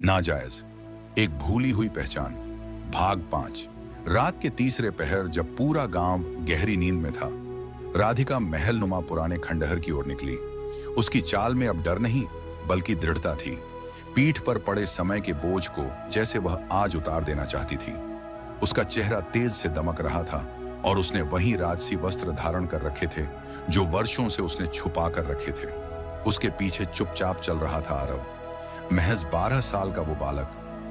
नाजायज, एक भूली हुई पहचान। भाग 5। रात के तीसरे पहर जब पूरा गांव गहरी नींद में था, राधिका महल नुमा पुराने खंडहर की ओर निकली। उसकी चाल में अब डर नहीं बल्कि दृढ़ता थी। पीठ पर पड़े समय के बोझ को जैसे वह आज उतार देना चाहती थी। उसका चेहरा तेज से दमक रहा था और उसने वही राजसी वस्त्र धारण कर रखे थे जो वर्षों से उसने छुपा कर रखे थे। उसके पीछे चुपचाप चल रहा था आरव, महज 12 साल का वो बालक,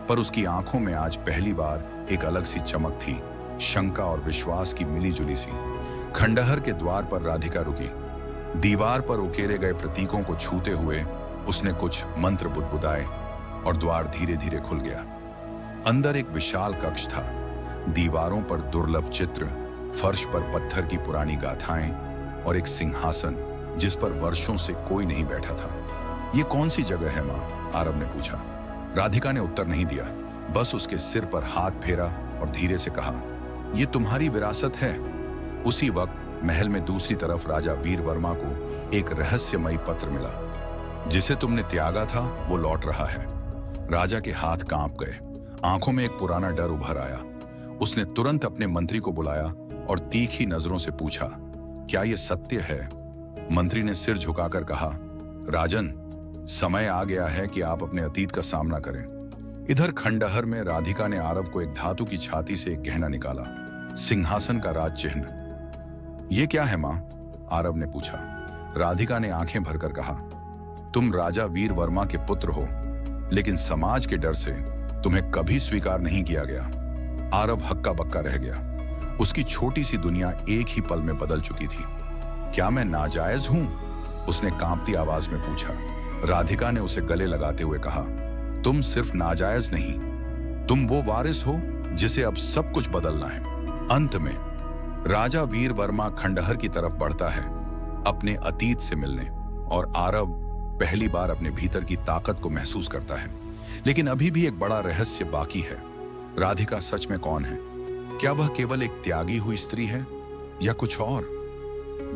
पर उसकी आंखों में आज पहली बार एक अलग सी चमक थी, शंका और विश्वास की मिलीजुली सी। खंडहर के द्वार पर राधिका रुकी। दीवार पर उकेरे गए प्रतीकों को छूते हुए उसने कुछ मंत्र बुदबुदाए और द्वार धीरे धीरे खुल गया। अंदर एक विशाल कक्ष था। दीवारों पर दुर्लभ चित्र, फर्श पर पत्थर की पुरानी गाथाएं और एक सिंहासन जिस पर वर्षों से कोई नहीं बैठा था। ये कौन सी जगह है माँ? आरव ने पूछा। राधिका ने उत्तर नहीं दिया, बस उसके सिर पर हाथ फेरा और धीरे से कहा, ये तुम्हारी विरासत है। उसी वक्त महल में दूसरी तरफ राजा वीर वर्मा को एक रहस्यमयी पत्र मिला। जिसे तुमने त्यागा था वो लौट रहा है। राजा के हाथ कांप गए, आंखों में एक पुराना डर उभर आया। उसने तुरंत अपने मंत्री को बुलाया और तीखी नजरों से पूछा, क्या यह सत्य है? मंत्री ने सिर झुकाकर कहा, राजन, समय आ गया है कि आप अपने अतीत का सामना करें। इधर खंडहर में राधिका ने आरव को एक धातु की छाती से एक गहना निकाला, सिंहासन का राज चिन्ह। यह क्या है मां? आरव ने पूछा। राधिका ने आंखें भरकर कहा, तुम राजा वीर वर्मा के पुत्र हो, लेकिन समाज के डर से तुम्हें कभी स्वीकार नहीं किया गया। आरव हक्का बक्का रह गया। उसकी छोटी सी दुनिया एक ही पल में बदल चुकी थी। क्या मैं नाजायज हूं? उसने कांपती आवाज में पूछा। राधिका ने उसे गले लगाते हुए कहा, तुम सिर्फ नाजायज नहीं, तुम वो वारिस हो जिसे अब सब कुछ बदलना है। अंत में राजा वीर वर्मा खंडहर की तरफ बढ़ता है, अपने अतीत से मिलने, और आरव पहली बार अपने भीतर की ताकत को महसूस करता है। लेकिन अभी भी एक बड़ा रहस्य बाकी है। राधिका सच में कौन है? क्या वह केवल एक त्यागी हुई स्त्री है या कुछ और?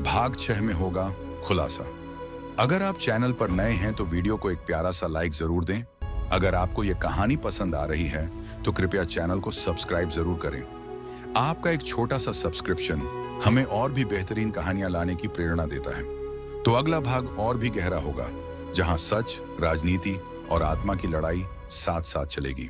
भाग 6 में होगा खुलासा। अगर आप चैनल पर नए हैं तो वीडियो को एक प्यारा सा लाइक जरूर दें। अगर आपको यह कहानी पसंद आ रही है तो कृपया चैनल को सब्सक्राइब जरूर करें। आपका एक छोटा सा सब्सक्रिप्शन हमें और भी बेहतरीन कहानियां लाने की प्रेरणा देता है। तो अगला भाग और भी गहरा होगा, जहां सच, राजनीति और आत्मा की लड़ाई साथ साथ चलेगी।